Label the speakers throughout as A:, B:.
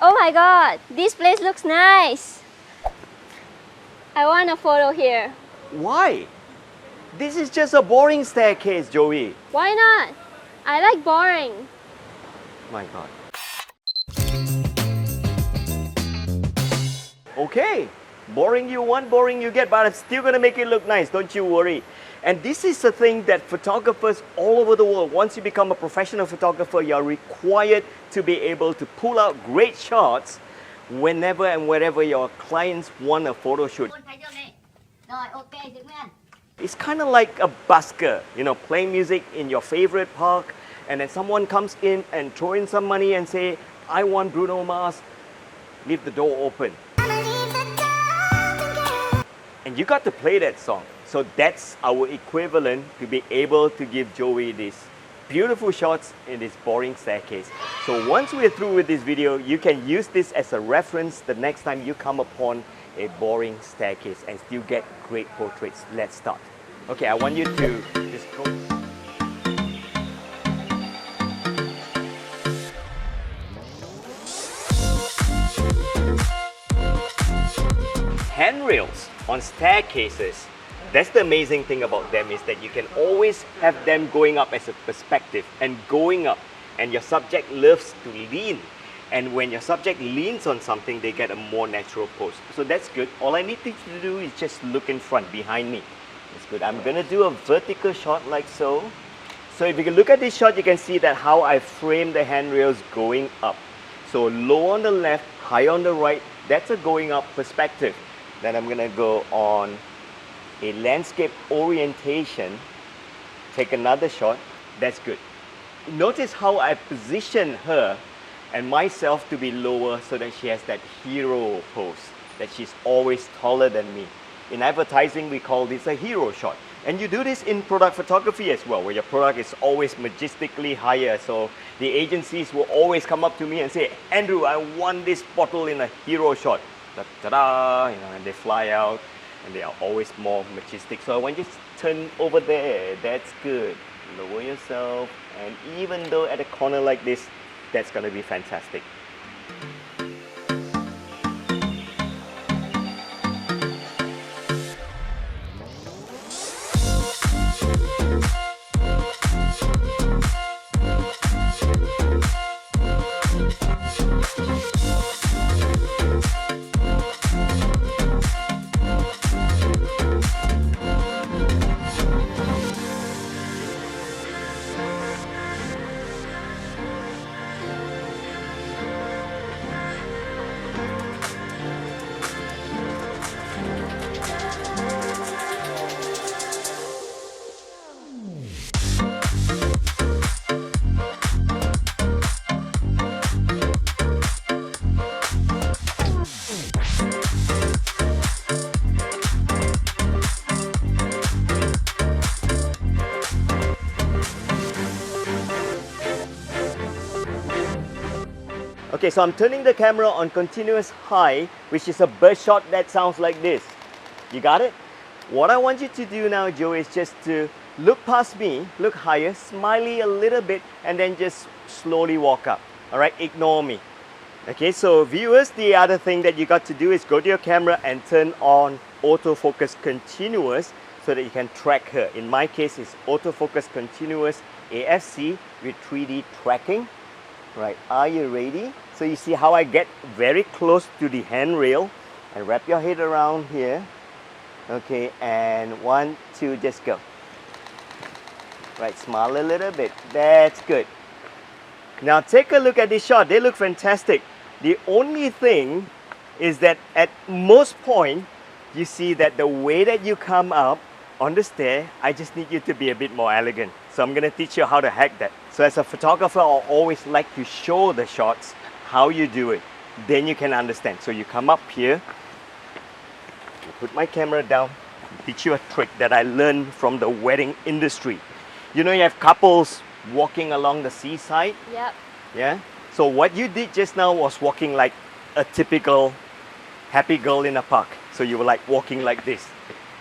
A: Oh my god, this place looks nice. I want a photo here.
B: Why? This is just a boring staircase, Joey.
A: Why not? I like boring.
B: My God. Okay, boring you want, boring you get, but I'm still gonna make it look nice, don't you worry. And this is the thing that photographers all over the world, once you become a professional photographer, you're required to be able to pull out great shots whenever and wherever your clients want a photo shoot. It's kind of like a busker, you know, playing music in your favorite park, and then someone comes in and throw in some money and say, I want Bruno Mars, leave the door open. And you got to play that song. So that's our equivalent to be able to give Joey these beautiful shots in this boring staircase. So once we're through with this video, you can use this as a reference the next time you come upon a boring staircase and still get great portraits. Let's start. Okay, I want you to just go. Handrails on staircases. That's the amazing thing about them, is that you can always have them going up as a perspective and going up, and your subject loves to lean. And when your subject leans on something, they get a more natural pose. So that's good. All I need you to do is just look in front, behind me. That's good. I'm gonna do a vertical shot like so. So if you can look at this shot, you can see that how I frame the handrails going up. So low on the left, high on the right, that's a going up perspective. Then I'm gonna go on a landscape orientation, take another shot. That's good. Notice how I position her and myself to be lower so that she has that hero pose, that she's always taller than me. In advertising, we call this a hero shot. And you do this in product photography as well, where your product is always majestically higher. So the agencies will always come up to me and say, Andrew, I want this bottle in a hero shot. Ta-da, you know, and they fly out and they are always more majestic. So I want you to turn over there. That's good. Lower yourself, and even though at a corner like this, that's going to be fantastic. Okay, so I'm turning the camera on continuous high, which is a burst shot that sounds like this. You got it? What I want you to do now, Joe, is just to look past me, look higher, smiley a little bit, and then just slowly walk up. All right, ignore me. Okay, so viewers, the other thing that you got to do is go to your camera and turn on autofocus continuous so that you can track her. In my case, it's autofocus continuous AFC with 3D tracking. Right, are you ready? So you see how I get very close to the handrail and wrap your head around here. Okay, and 1, 2, just go. Right, smile a little bit. That's good. Now take a look at this shot. They look fantastic. The only thing is that at most point, you see that the way that you come up on the stair, I just need you to be a bit more elegant. So I'm going to teach you how to hack that. So as a photographer, I always like to show the shots how you do it. Then you can understand. So you come up here, you put my camera down, teach you a trick that I learned from the wedding industry. You know, you have couples walking along the seaside.
A: Yep.
B: Yeah. So what you did just now was walking like a typical happy girl in a park. So you were like walking like this,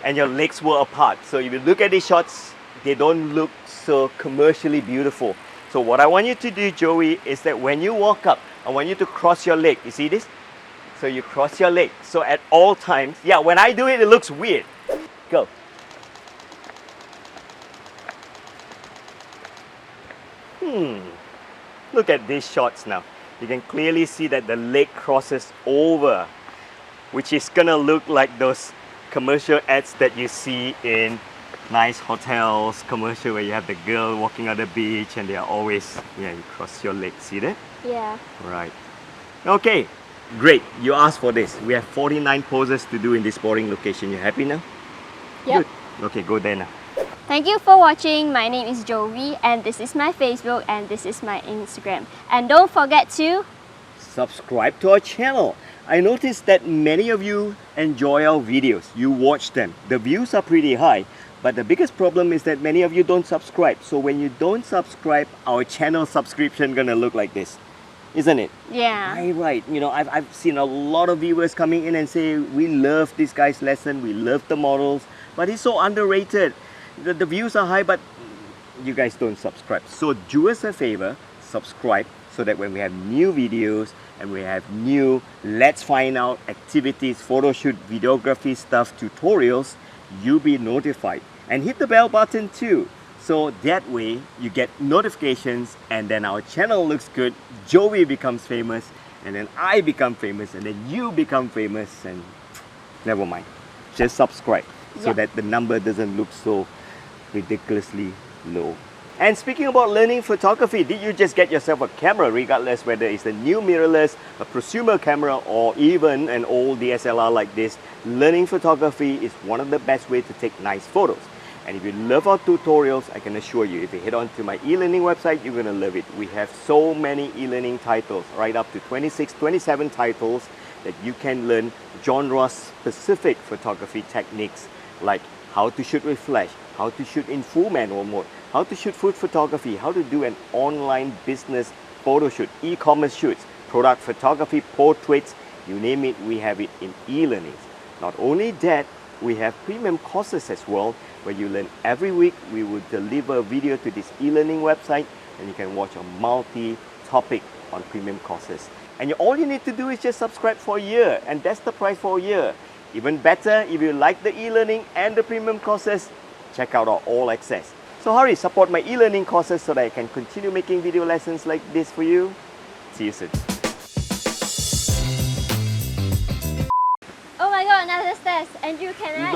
B: and your legs were apart. So if you look at these shots, they don't look so commercially beautiful. So what I want you to do, Joey, is that when you walk up, I want you to cross your leg. You see this? So you cross your leg. So at all times, yeah, when I do it, it looks weird. Go. Look at these shots now. You can clearly see that the leg crosses over, which is gonna look like those commercial ads that you see in nice hotels, commercial where you have the girl walking on the beach and they are always, yeah, you cross your legs, see that?
A: Yeah.
B: Right. Okay, great. You asked for this. We have 49 poses to do in this boring location. You happy now?
A: Yep.
B: Good. Okay, go there now.
A: Thank you for watching. My name is Jovy and this is my Facebook and this is my Instagram. And don't forget to
B: Subscribe to our channel. I noticed that many of you enjoy our videos. You watch them. The views are pretty high. But the biggest problem is that many of you don't subscribe. So when you don't subscribe, our channel subscription gonna look like this. Isn't it?
A: yeah.
B: Right. You know, I've seen a lot of viewers coming in and say, we love this guy's lesson, we love the models, but he's so underrated. The views are high, but you guys don't subscribe. So do us a favor, subscribe, so that when we have new videos and we have new let's find out activities, photo shoot, videography stuff, tutorials, you'll be notified. And hit the bell button too. So that way you get notifications and then our channel looks good, Joey becomes famous, and then I become famous, and then you become famous, and never mind. Just subscribe so
A: Yep.
B: that the number doesn't look so ridiculously low. And speaking about learning photography, did you just get yourself a camera, regardless whether it's a new mirrorless, a prosumer camera, or even an old DSLR like this? Learning photography is one of the best ways to take nice photos. And if you love our tutorials, I can assure you, if you head on to my e-learning website, you're going to love it. We have so many e-learning titles, right up to 26, 27 titles that you can learn genre-specific photography techniques like how to shoot with flash, how to shoot in full manual mode, how to shoot food photography, how to do an online business photo shoot, e-commerce shoots, product photography, portraits, you name it, we have it in e-learnings. Not only that, we have premium courses as well, where you learn every week. We will deliver a video to this e-learning website and you can watch a multi-topic on premium courses. And all you need to do is just subscribe for a year, and that's the price for a year. Even better, if you like the e-learning and the premium courses, check out our all access. So hurry, support my e-learning courses so that I can continue making video lessons like this for you. See you soon.
A: Oh my god, another stairs. Andrew, can I?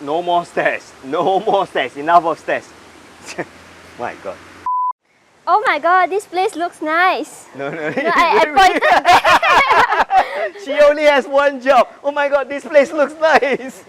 B: No more stairs. No more stairs. Enough of stairs. My god.
A: Oh my god, this place looks nice.
B: No.
A: I pointed there.
B: She only has one job. Oh my god, this place looks nice.